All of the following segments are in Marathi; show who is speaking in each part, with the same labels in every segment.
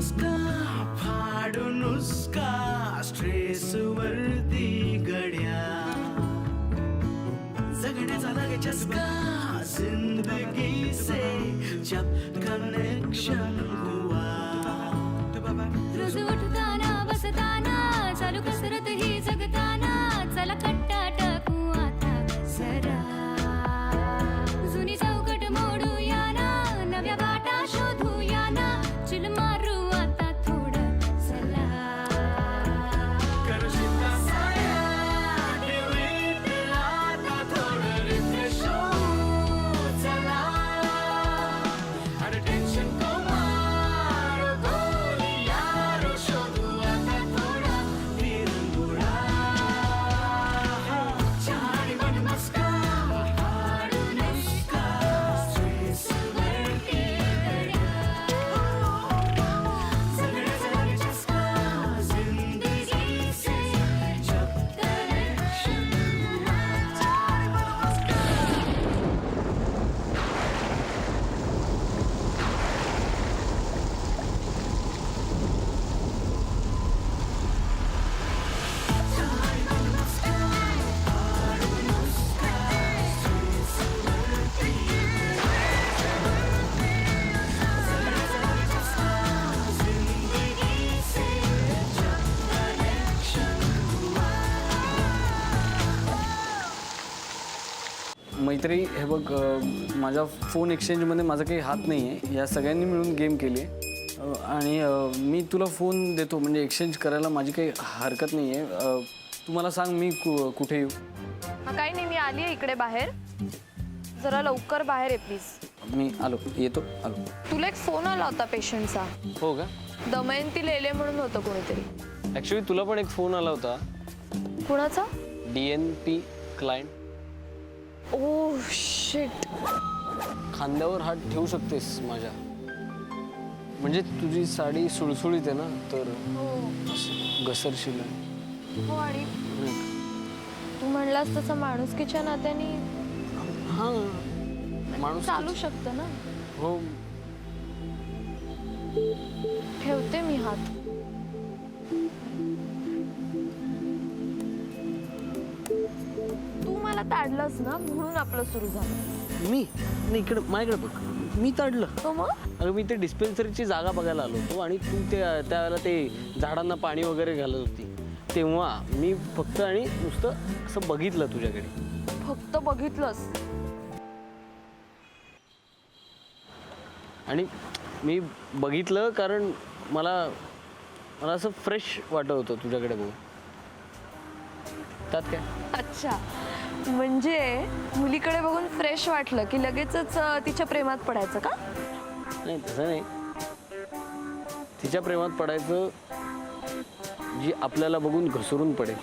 Speaker 1: मस्का फाडून उसका स्ट्रेस वरती गड्या जगण्याचा लागे चस्का जिंदगी से जब कनेक्शन हुआ
Speaker 2: रोज उठताना बसताना चालू कसरत ही जगताना चला कट्टा टाकू आता सरा जुनी चौकट मोडूया ना नव्या वाटा शोधूया ना चिल मारू आता थोडं चला
Speaker 1: करू शिंदा साया डिलीट आता थोडं रिफ्रेश होऊ चला अरे टेन्शन को मारो गोली यारो शोधू आता थोडा विरंगुळा छाडी मन मस्का हाडून उसका स्ट्रेस वरती गड्या सगळ्याचा लागे चस्का जिंदगी से जब कनेक्शन हुआ छाडी मन मस्का
Speaker 3: मैत्री हे बघ माझ्या फोन एक्सचेंजमध्ये माझा काही हात नाही आहे. या सगळ्यांनी मिळून गेम केली आहे आणि मी तुला फोन देतो म्हणजे एक्सचेंज करायला माझी काही हरकत नाही आहे. तू मला सांग मी कुठे येऊ?
Speaker 4: काही नाही, मी आली आहे इकडे बाहेर. जरा लवकर बाहेर ये प्लीज.
Speaker 3: मी आलो आलो.
Speaker 4: तुला एक फोन आला होता पेशंटचा.
Speaker 3: हो का?
Speaker 4: दमयंती लेले म्हणून होतं कोणीतरी.
Speaker 3: ॲक्च्युली तुला पण एक फोन आला होता.
Speaker 4: कुणाचा?
Speaker 3: DNP client.
Speaker 4: Oh shit.
Speaker 3: खांद्यावर हात ठेवू शकतेस माझ्या, म्हणजे तुझी साडी सुळसुळीत आहे ना, तर असं घसरशील.
Speaker 4: हो, आणि तू म्हणलास तसं माणुसकीच्या नात्याने
Speaker 3: हां माणूस
Speaker 4: चालू शकतं ना.
Speaker 3: हो
Speaker 4: ठेवते मी हात. तू मला ताडलंस ना म्हणून आपलं सुरू झालं.
Speaker 3: मी नाही इकडे माझ्याकडे बघ, मी ताडलं.
Speaker 4: हो मग?
Speaker 3: अगं मी ते डिस्पेन्सरीची जागा बघायला आलो होतो आणि तू त्यावेळेला ते झाडांना पाणी वगैरे घालत होती, तेव्हा मी फक्त आणि नुसतं असं बघितलं तुझ्याकडे.
Speaker 4: फक्त बघितलंस?
Speaker 3: आणि मी बघितलं कारण मला असं फ्रेश वाटत होतं तुझ्याकडे बघून. त्यात काय?
Speaker 4: अच्छा, म्हणजे मुलीकडे बघून फ्रेश वाटलं की लगेचच तिच्या प्रेमात पडायचं का?
Speaker 3: नाही तसं नाही. तिच्या प्रेमात पडायचं जी आपल्याला बघून घसरून पडेल.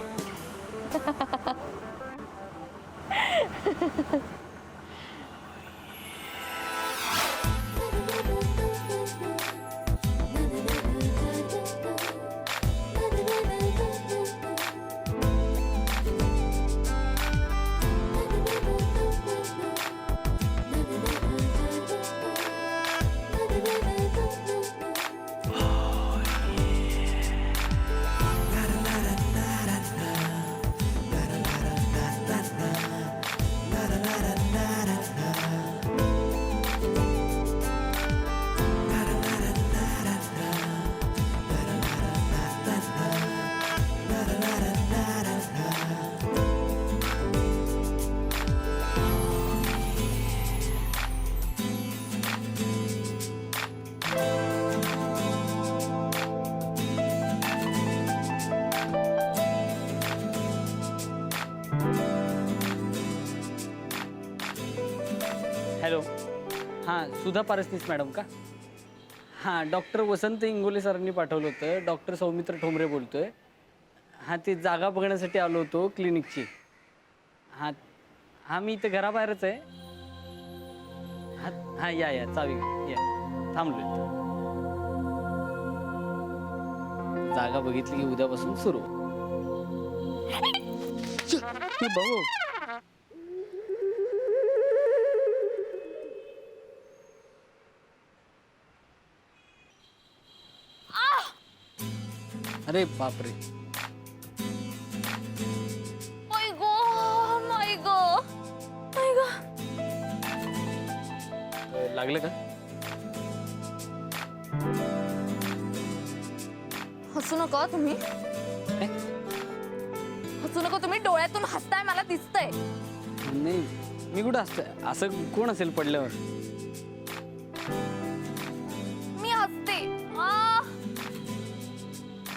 Speaker 5: हॅलो, हां सुधा पारसनीस मॅडम का? हां डॉक्टर वसंत इंगोले सरांनी पाठवलं होतं. डॉक्टर सौमित्र ठोंबरे बोलतो आहे. हां ते जागा बघण्यासाठी आलो होतो क्लिनिकची. हां हां मी इथं घराबाहेरच आहे. हां हां या चावी या, थांबलो इथं. जागा बघितली की उद्यापासून सुरू. भाऊ अरे बापरे.
Speaker 4: माय गॉड माय गॉड माय गॉड.
Speaker 5: लागलं का?
Speaker 4: हसू नका तुम्ही,
Speaker 5: काय?
Speaker 4: हसू नका तुम्ही. डोळ्यातून हसताय मला दिसतंय.
Speaker 5: नाही, मी कुठं असतं, असं कोण असेल पडल्यावर?
Speaker 4: मी हसते.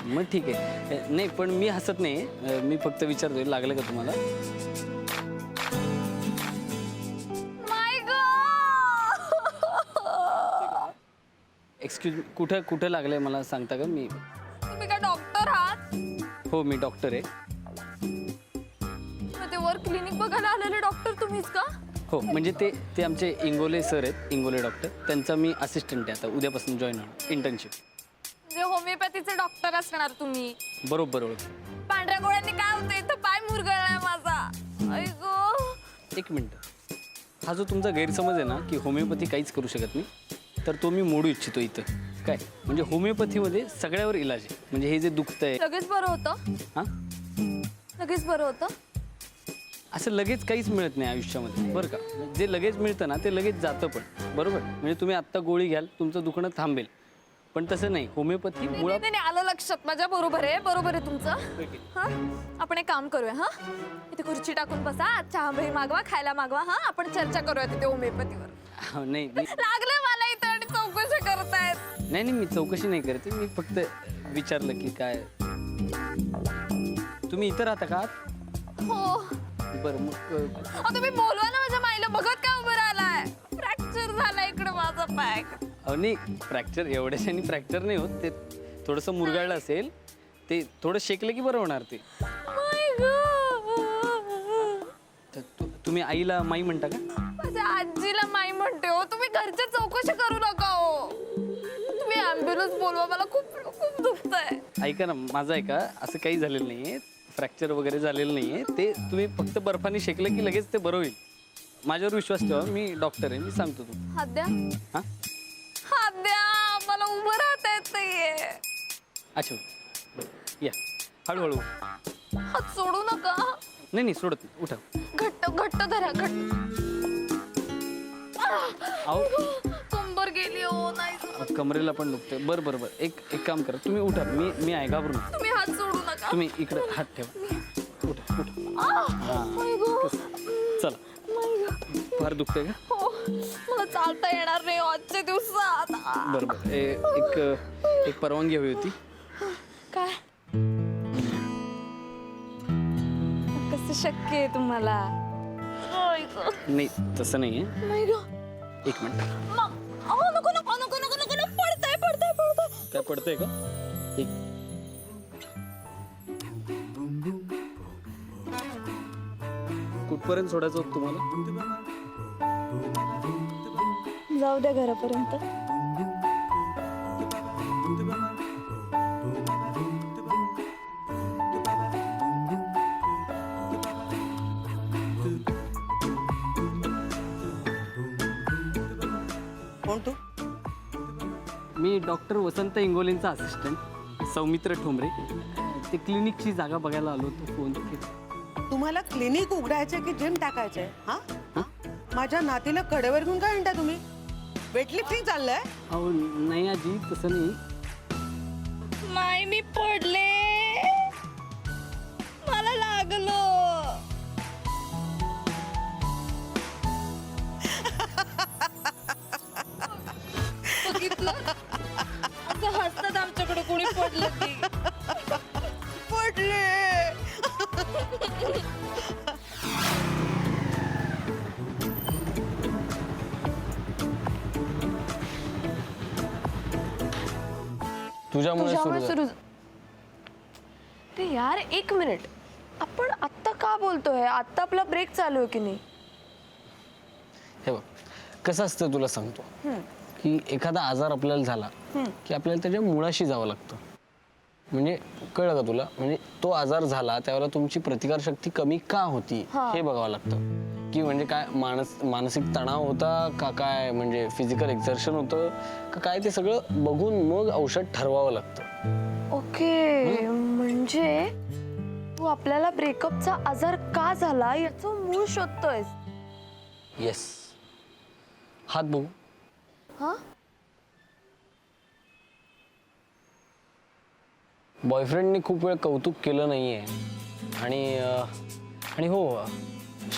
Speaker 5: मग ठीक आहे. नाही पण मी हसत नाही, मी फक्त विचारतोय लागलं का तुम्हाला?
Speaker 4: माय गॉड.
Speaker 5: एक्सक्यूज, कुठं कुठं लागलंय मला सांगता का? मी
Speaker 4: तुम्ही का डॉक्टर आहात?
Speaker 5: हो, मी डॉक्टर आहे.
Speaker 4: मग ते वर क्लिनिक बघायला आलेले डॉक्टर तुम्हीच का?
Speaker 5: हो, म्हणजे ते आमचे इंगोले सर आहेत, इंगोले डॉक्टर. त्यांचा मी असिस्टंट आहे, आता उद्यापासून जॉईन होणार इंटर्नशिप.
Speaker 4: म्हणजे होमिओपॅथीचे डॉक्टर असणार तुम्ही.
Speaker 5: बरोबर ओळख.
Speaker 4: पांढऱ्या गोळ्यांनी काय होतं? इथं पाय मुरगळलाय माझा. ऐगो.
Speaker 5: एक मिनटं. हा जो तुमचा गैरसमज आहे ना की होमिओपॅथी काहीच करू शकत नाही, तर तो मी मोडू इच्छितो इथं. काय म्हणजे होमिओपॅथीमध्ये सगळ्यावर इलाज आहे. म्हणजे हे जे दुखतंय,
Speaker 4: लगेच बरं होतं.
Speaker 5: हां,
Speaker 4: लगेच बरं होतं.
Speaker 5: असं लगेच काहीच मिळत नाही आयुष्यामध्ये, बरं का? जे लगेच मिळतं ना ते लगेच जातं पण, बरोबर? म्हणजे तुम्ही आत्ता गोळी घ्याल, तुमचं दुखणं थांबेल, पण तसं नाही. होमिओपॅथी मुळात
Speaker 4: नाही नाही, आलं लक्षात माझ्या. बरोबर आहे तुमचं. हा, आपण एक काम करूया. हा, इथे खुर्ची टाकून बसा, चहा बही मागवा, खायला मागवा. हा, आपण चर्चा करूया तिथे होमिओपॅथीवर.
Speaker 5: नाही
Speaker 4: लागले मला इथे आणि चौकशी करतायत.
Speaker 5: नाही, मी चौकशी नाही करते, मी फक्त विचारलं की काय. तुम्ही इथं राहता का?
Speaker 4: हो.
Speaker 5: बरं, मग
Speaker 4: तुम्ही बोलवा ना माझ्या माईला. बघत काय उभं राहिलाय? फ्रॅक्चर झाला इकडे माझा पाय.
Speaker 5: नाही, फ्रॅक्चर एवढ्याशाने फ्रॅक्चर नाही होत, ते थोडंसं मुरगाळलं असेल, ते थोडं शेकलं की बरं होणार ते.
Speaker 4: माय गॉड.
Speaker 5: तर तुम्ही आईला माई म्हणता का?
Speaker 4: माझ्या आजीला माई म्हणते हो. तुम्ही घरच्या चौकशी करू नका हो. तुम्ही ॲम्ब्युलन्स बोलवा, मला खूप खूप दुखतंय.
Speaker 5: ऐका ना, माझं ऐका, असं काही झालेलं नाही आहे, फ्रॅक्चर वगैरे झालेलं नाही आहे. ते तुम्ही फक्त बर्फाने शेकलं की लगेच ते बरं होईल. माझ्यावर विश्वास ठेवा, मी डॉक्टर आहे, मी सांगतो तुम्ही.
Speaker 4: हात द्या.
Speaker 5: हां,
Speaker 4: हात द्या. मला उभं राहता येत नाहीये.
Speaker 5: अच्छा, बरं, या हळूहळू.
Speaker 4: हात सोडू नका.
Speaker 5: नाही सोडत नाही, उठा.
Speaker 4: घट्ट घट्ट धरा, घट्ट.
Speaker 5: अहो,
Speaker 4: कंबर गेली हो. नाही,
Speaker 5: कमरेला पण दुखते. बरं, एक काम करा, तुम्ही उठा. मी आहे, घाबरू नका.
Speaker 4: तुम्ही हात सोडू नका.
Speaker 5: तुम्ही इकडे हात ठेवा. उठा.
Speaker 4: माय गॉड.
Speaker 5: चला.
Speaker 4: माय गॉड.
Speaker 5: फार दुखते का?
Speaker 4: हो, मला चालता येणार नाही आजच्या दिवसात.
Speaker 5: बरं, एक परवानगी हवी होती.
Speaker 4: काय? कसं शक्य आहे तुम्हाला?
Speaker 5: नाही, तसं नाही आहे.
Speaker 4: माय गॉड.
Speaker 5: एक मिनिट.
Speaker 4: नको नको नको नको नको नको. पडतंय.
Speaker 5: काय पडतंय का? एक कुठपर्यंत सोडायचं होतं तुम्हाला?
Speaker 4: जाऊ द्या घरापर्यंत.
Speaker 6: कोण तू?
Speaker 5: मी डॉक्टर वसंत इंगोलेंचा असिस्टंट सौमित्र ठोंबरे. ते क्लिनिकची जागा बघायला आलो होतो, फोन केला.
Speaker 6: तुम्हाला क्लिनिक उघडायचंय की जिम टाकायचंय? हा, माझ्या नातीला कडेवर घेऊन काय म्हणता तुम्ही? वेटलिफ्टिंग चाललंय?
Speaker 5: अहो नाही आजी, तसं नाही.
Speaker 4: माय, मी पडले. मला लागलो. बघितलं? असं हसतात आमच्याकडे कोणी पडलं की.
Speaker 6: पडले.
Speaker 3: तुझ्यामुळे सुरू
Speaker 4: तुझ्यामुळे
Speaker 3: झालं.
Speaker 4: सुरू. ते यार, एक मिनिट. आपण आत्ता का बोलतोय? आत्ता आपला ब्रेक चालू आहे की नाही?
Speaker 3: हे बघ, कसं असतं तुला सांगतो की एखादा आजार आपल्याला झाला की आपल्याला त्याच्या मुळाशी जावं लागतं. म्हणजे कळलं का तुला? म्हणजे तो आजार झाला त्यावेळेला तुमची प्रतिकारशक्ती कमी का होती हे बघावं लागतं. की म्हणजे काय मानसिक तणाव होता का, काय म्हणजे फिजिकल एक्झर्शन होतं का काय, ते सगळं बघून मग औषध ठरवावं लागतं.
Speaker 4: ओके म्हणजे तू आपल्याला ब्रेकअपचा आजार का झाला याचं मूळ शोधतोयस.
Speaker 3: येस. हात बघू.
Speaker 4: हा
Speaker 3: बॉयफ्रेंडनी खूप वेळ कौतुक केलं नाहीये आणि हो,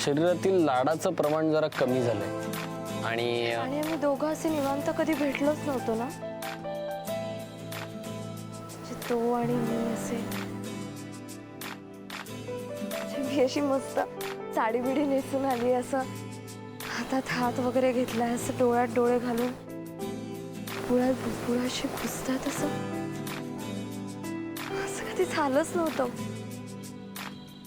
Speaker 3: शरीरातील लाडाचं प्रमाण जरा कमी झालंय आणि
Speaker 4: आणि आम्ही दोघं असे निवांत कधी भेटलोच नव्हतो ना. म्हणजे तो आणि मी असे मी अशी मस्त साडी बिडी नेसून आली, असं हातात हात वगैरे घेतलाय, असं डोळ्यात डोळे घालून पुळ्यात बुळाशी घुसतात, असं कधी झालंच नव्हतं.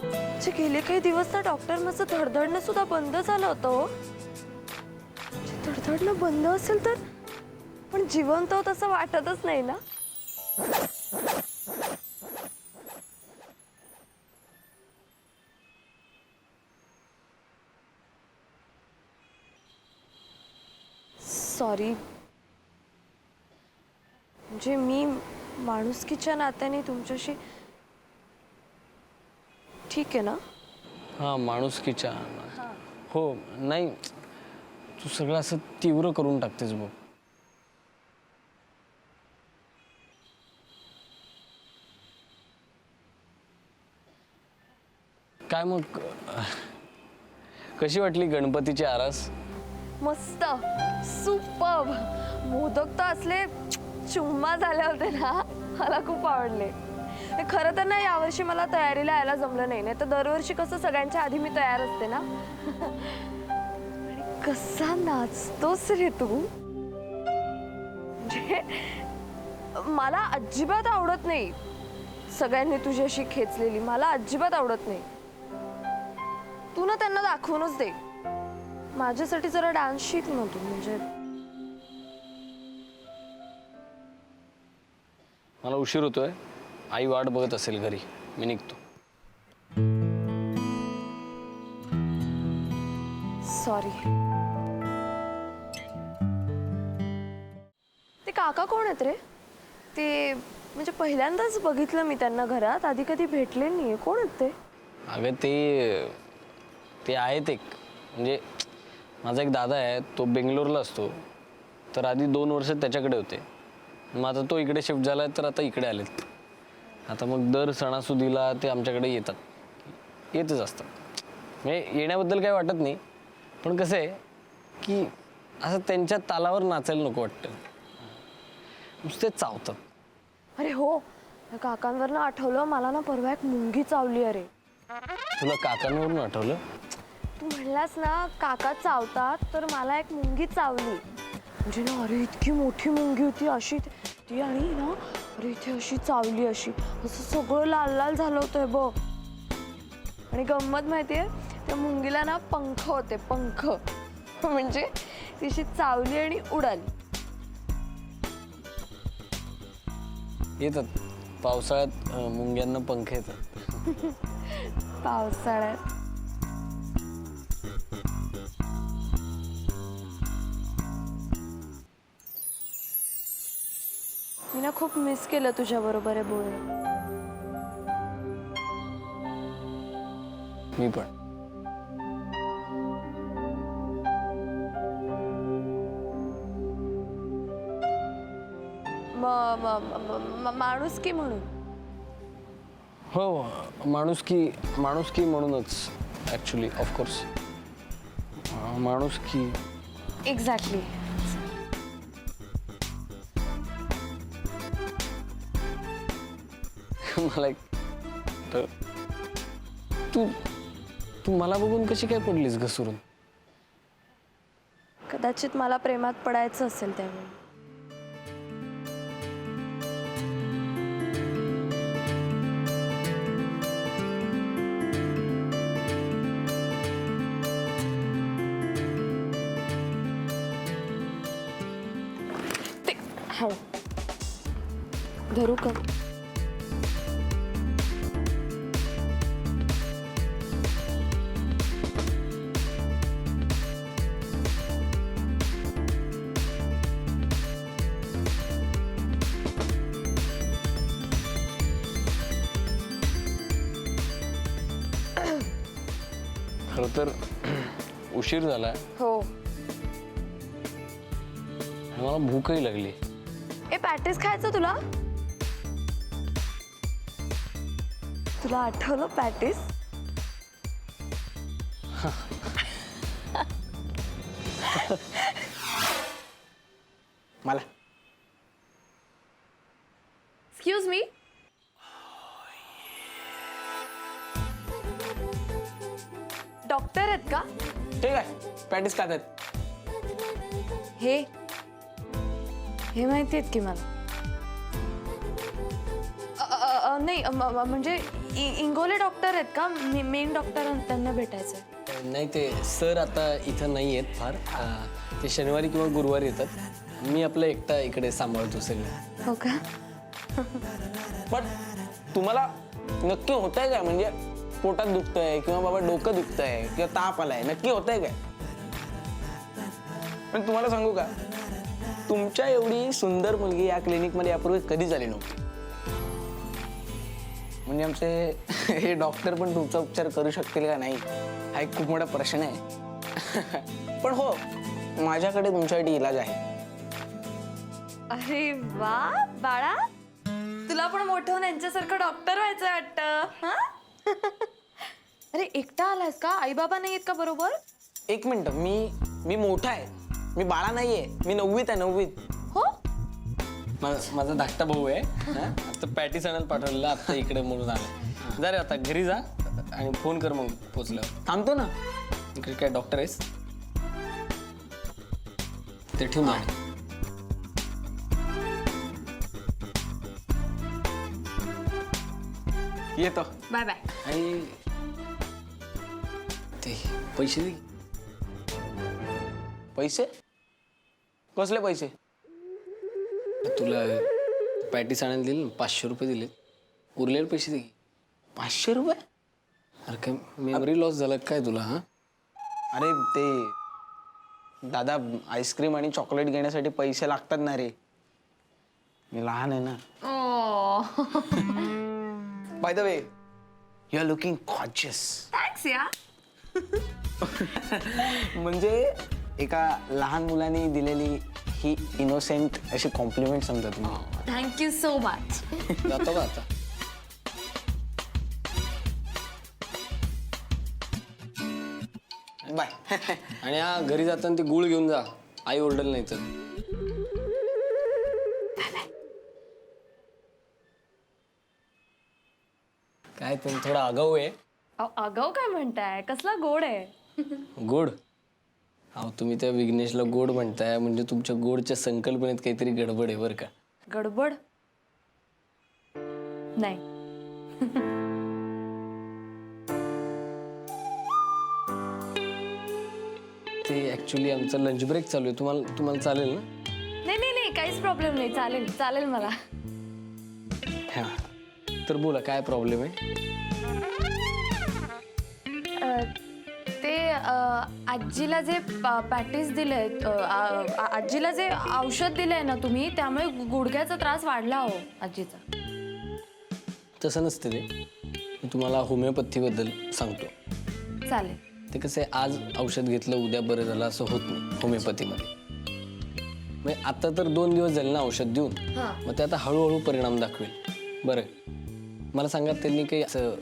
Speaker 4: म्हणजे गेले काही दिवस तर डॉक्टर माझं धडधडणं सुद्धा बंद झालं होतं. हो, धडधडणं बंद असेल तर पण जिवंत आहोत असं वाटतच नाही ना. सॉरी, म्हणजे मी माणुसकीच्या नात्याने तुमच्याशी ठीक आहे ना.
Speaker 3: हा, माणुसकीच्या. हो, नाही तू सगळं असं तीव्र करून टाकतेस बघ. काय मग, कशी वाटली गणपतीची आरास?
Speaker 4: मस्त, सुपर्ब. मोदक तर असले चुम्मा झाले होते ना, मला खूप आवडले. खरं तर ना यावर्षी मला तयारीला यायला जमलं नाही, तर दरवर्षी कसं सगळ्यांच्या आधी मी तयार असते ना. आणि कसा नाचतोस रे तू, म्हणजे मला अजिबात आवडत नाही सगळ्यांनी तुझी अशी खेचलेली, मला अजिबात आवडत नाही. तू ना त्यांना दाखवूनच दे, माझ्यासाठी जरा डान्स शिक ना तू. म्हणजे
Speaker 3: मला उशीर होतोय, आई वाट बघत असेल घरी, मी निघतो.
Speaker 4: सॉरी. ते काका कोण आहेत रे? ते म्हणजे पहिल्यांदाच बघितलं मी त्यांना घरात, आधी कधी भेटले नाहीये. कोण आहेत ते?
Speaker 3: अगं ते आहेत एक, म्हणजे माझा एक दादा आहे, तो बेंगलोरला असतो. तर आधी 2 वर्ष त्याच्याकडे होते, मग आता तो इकडे शिफ्ट झाला आहे, तर आता इकडे आलेत. आता मग दर सणासुदीला ते आमच्याकडे येतच असतात. म्हणजे येण्याबद्दल काही वाटत नाही, पण कसं आहे की असं त्यांच्या तालावर नाचायला नको वाटतं, नुसते चावतात.
Speaker 4: अरे हो, त्या काकांवरनं आठवलं मला ना, परवा एक मुंगी चावली. अरे
Speaker 3: तुला काकांवरून आठवलं?
Speaker 4: तू म्हणलास ना काका चावतात, तर मला एक मुंगी चावली. म्हणजे ना, अरे इतकी मोठी मुंगी होती अशी ती, आणि ना अरे इथे अशी चावली, अशी असं सगळं लाल लाल झालं होतं बघ. आणि गंमत माहितीये, त्या मुंगीला ना पंख होते, पंख. म्हणजे तिशी चावली आणि उडाली.
Speaker 3: येतात पावसाळ्यात, मुंग्यांना पंख येतात.
Speaker 4: पावसाळ्यात. मी ना खूप मिस केलं तुझ्या बरोबर आहे बोलणं.
Speaker 3: मी पण.
Speaker 4: माणुसकी म्हणून.
Speaker 3: हो, माणुसकी म्हणूनच ॲक्च्युली, ऑफकोर्स माणुसकी.
Speaker 4: एक्झॅक्टली.
Speaker 3: मला एक तू मला बघून कशी काय पडलीस घसरून?
Speaker 4: कदाचित मला प्रेमात पडायचं असेल त्यामुळे. हळू धरू का?
Speaker 3: खरं तर उशीर झालाय
Speaker 4: हो.
Speaker 3: आणि मला भूकही लागली.
Speaker 4: ए पॅटीस खायचं तुला? तुला आठवलं पॅटीस?
Speaker 3: मला
Speaker 4: एक्सक्यूज मी. डॉक्टर आहेत का
Speaker 3: ठीक आहे पॅटीस खात आहेत.
Speaker 4: हे? हे माहिती आहेत की मला. नाही म्हणजे इंगोले डॉक्टर आहेत का? मेन डॉक्टर त्यांना भेटायचंय.
Speaker 3: नाही ते सर आता इथं नाही आहेत फार. ते शनिवारी किंवा गुरुवारी येतात. मी आपलं एकटा इकडे सांभाळतो सगळं.
Speaker 4: हो का?
Speaker 7: पण तुम्हाला नक्की होतंय काय? म्हणजे पोटात दुखतंय किंवा बाबा डोकं दुखतंय किंवा ताप आलाय, नक्की होतंय काय? पण तुम्हाला सांगू का, तुमच्या एवढी सुंदर मुलगी या क्लिनिकमध्ये यापूर्वी कधीच आली नव्हती. म्हणजे आमचे हे डॉक्टर पण तुमचा उपचार करू शकतील का नाही हा एक खूप मोठा प्रश्न आहे. पण हो, माझ्याकडे तुमच्यासाठी इलाज आहे.
Speaker 4: अरे वा बाळा, तुला पण मोठं होऊन यांच्यासारखं डॉक्टर व्हायचं वाटतं. हा? अरे एकटा आलास का? आई बाबा नाही आहेत का बरोबर?
Speaker 7: एक मिनिट, मी मोठा आहे, मी बाळा नाहीये, मी 9वीत आहे, 9वीत.
Speaker 4: हो.
Speaker 3: माझा धाकटा भाऊ आहे. आता पॅटीस आणायला पाठवलेला आता इकडे म्हणून आला. जा रे आता घरी जा आणि फोन कर मग पोचल्यावर.
Speaker 7: थांबतो ना.
Speaker 3: इकडे काय डॉक्टर आहेस? ते ठेव ना.
Speaker 7: येतो.
Speaker 4: Bye bye.
Speaker 3: आणि ते पैसे दे.
Speaker 7: पैसे? कसले पैसे?
Speaker 3: तुला पॅटीस आणायला दिले ना 500 रुपये दिले. उरलेले पैसे दे.
Speaker 7: 500 रुपये?
Speaker 3: अरे काय मेमरी लॉस झाला काय तुला? हा
Speaker 7: अरे ते दादा, आईस्क्रीम आणि चॉकलेट घेण्यासाठी पैसे लागतात ना रे. मी लहान आहे ना. By the way, you are looking gorgeous.
Speaker 4: Thanks या.
Speaker 7: म्हणजे एका लहान मुलाने दिलेली ही इनोसेंट अशी कॉम्प्लिमेंट समजा तुम्ही.
Speaker 4: Thank you so much.
Speaker 3: जातो का आता?
Speaker 7: बाय.
Speaker 3: आणि हा घरी जाताना ते गुळ घेऊन जा. आई ओरडल नाही तर. काय तुम्ही थोडा आगाऊ आहे.
Speaker 4: अगाऊ काय म्हणताय? कसला गोड आहे.
Speaker 3: गोड? अहो तुम्ही त्या विघ्नेशला गोड म्हणताय म्हणजे तुमच्या गोडच्या संकल्पनेत काहीतरी गडबड आहे बरं का.
Speaker 4: गडबड नाही.
Speaker 3: ते ऍक्च्युली आमचा लंच ब्रेक चालू आहे. तुम्हाला चालेल ना?
Speaker 4: नाही नाही नाही, काहीच प्रॉब्लेम नाही. चालेल चालेल मला.
Speaker 3: हा तर बोला काय प्रॉब्लेम आहे?
Speaker 4: ते आजीला जे पॅटीस दिले, आजीला जे औषध दिलंय ना तुम्ही, त्यामुळे गुडघ्याचा त्रास वाढला हो आजीचा.
Speaker 3: तसं नसते ते. मी तुम्हाला होमिओपॅथीबद्दल सांगतो.
Speaker 4: चालेल.
Speaker 3: ते कसं आहे, आज औषध घेतलं उद्या बरं झालं असं होत नाही होमिओपॅथीमध्ये. म्हणजे आता तर 2 दिवस झाले ना औषध देऊन, मग ते आता हळूहळू परिणाम दाखवेल. बरं मला सांगा, त्यांनी काही असं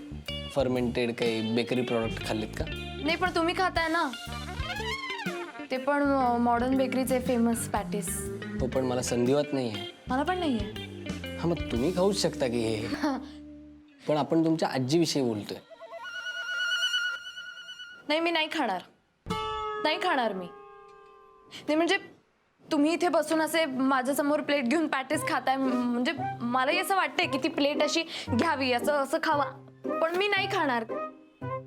Speaker 3: फर्मेंटेड काही बेकरी प्रॉडक्ट खाल्लेत का?
Speaker 4: नाही पण तुम्ही खाताय ना ते पण मॉडर्न बेकरीचे फेमस पॅटीस.
Speaker 3: हो पण मला संधिवात नाही आहे.
Speaker 4: मला पण नाहीये.
Speaker 3: हा मग तुम्ही खाऊच शकता की हे. पण आपण तुमच्या आजीविषयी बोलतोय.
Speaker 4: नाही मी नाही खाणार. नाही खाणार मी. नाही म्हणजे तुम्ही इथे बसून असे माझ्यासमोर प्लेट घेऊन पॅटीस खाताय, म्हणजे मलाही असं वाटतंय की ती प्लेट अशी घ्यावी, असं असं खावा. पण मी नाही खाणार.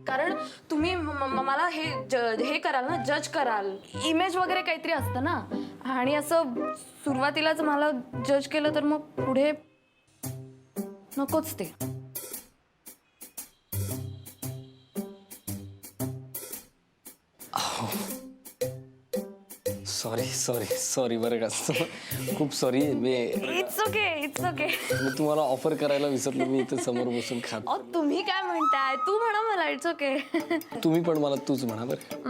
Speaker 4: कारण तुम्ही मला हे कराल ना, जज कराल. इमेज वगैरे काहीतरी असतं ना, आणि असं सुरुवातीलाच मला जज केलं तर मग पुढे नकोच ते.
Speaker 3: सॉरी बरं का. खूप sorry.
Speaker 4: It's okay it's okay.
Speaker 3: मी तुम्हाला ऑफर करायला विसरलो. मी इथं समोर बसून खात.
Speaker 4: तुम्ही काय म्हणताय? तू म्हणा मला, इट्स ओके.
Speaker 3: तुम्ही पण मला तूच म्हणा बरं.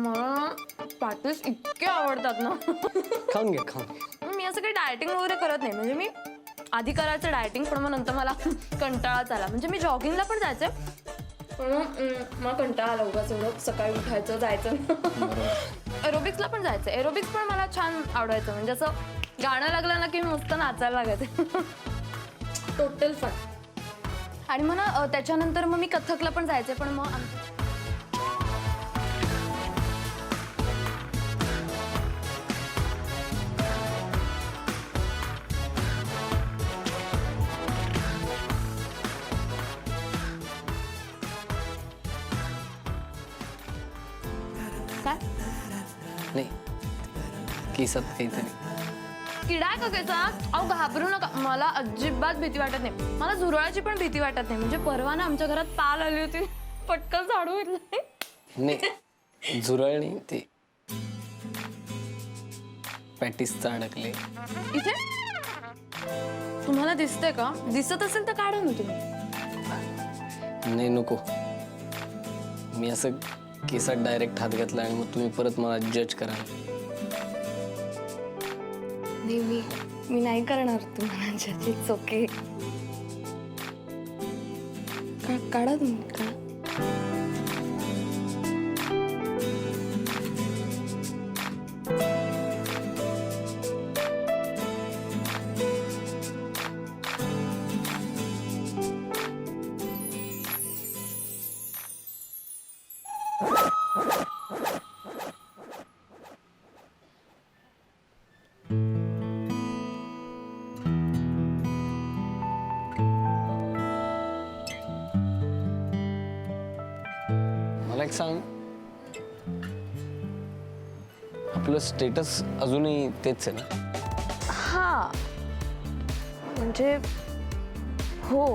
Speaker 4: मला पॅटीस इतके आवडतात ना.
Speaker 3: खाऊन घ्या खाऊन घ्या.
Speaker 4: मी असं काही डायटिंग वगैरे करत नाही. म्हणजे मी आधी करायचं डायटिंग, पण मग नंतर मला कंटाळाच आला. म्हणजे मी जॉगिंगला पण जायचे, पण मला कंटाळा आला उगाच एवढं सकाळी उठायचं जायचं. एरोबिक्सला पण जायचं. एरोबिक्स पण मला छान आवडायचं. म्हणजे असं गाणं लागलं ना की मी मस्त नाचायला लागायचं. Total fun. आणि मग ना त्याच्यानंतर मग मी कथकला पण जायचे, पण मग काय
Speaker 3: नाही केसात काहीतरी.
Speaker 4: किडा आहे का केसा? अहो घाबरू नका, मला अजिबात भीती वाटत नाही. मला झुरळाची पण भीती वाटत नाही. म्हणजे परवा ना आमच्या घरात पाल आली होती, पटकन झाडू घेतलं.
Speaker 3: नाही झुरळ ते पॅटीसचं अडकले.
Speaker 4: इथे तुम्हाला दिसतंय का? दिसत असेल तर काढा ना तुम्ही.
Speaker 3: नाही नको. मी असं केसात डायरेक्ट हात घातला आणि मग तुम्ही परत मला जज कराल.
Speaker 4: नाही मी नाही करणार तुम्हाला जज. It's okay. काढा तुम्ही काढा.
Speaker 3: मला एक सांग, आपलं स्टेटस अजूनही तेच आहे ना?
Speaker 4: हा म्हणजे हो.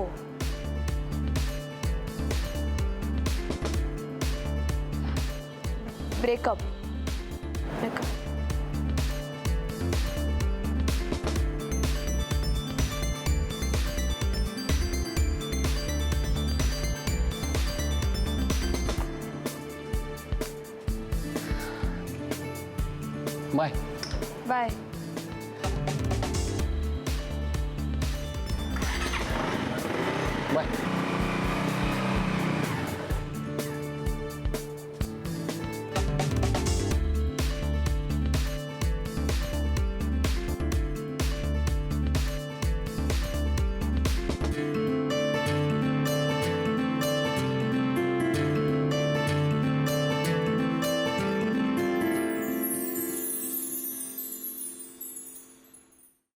Speaker 4: ब्रेकअप.
Speaker 3: बाय.
Speaker 4: बाय.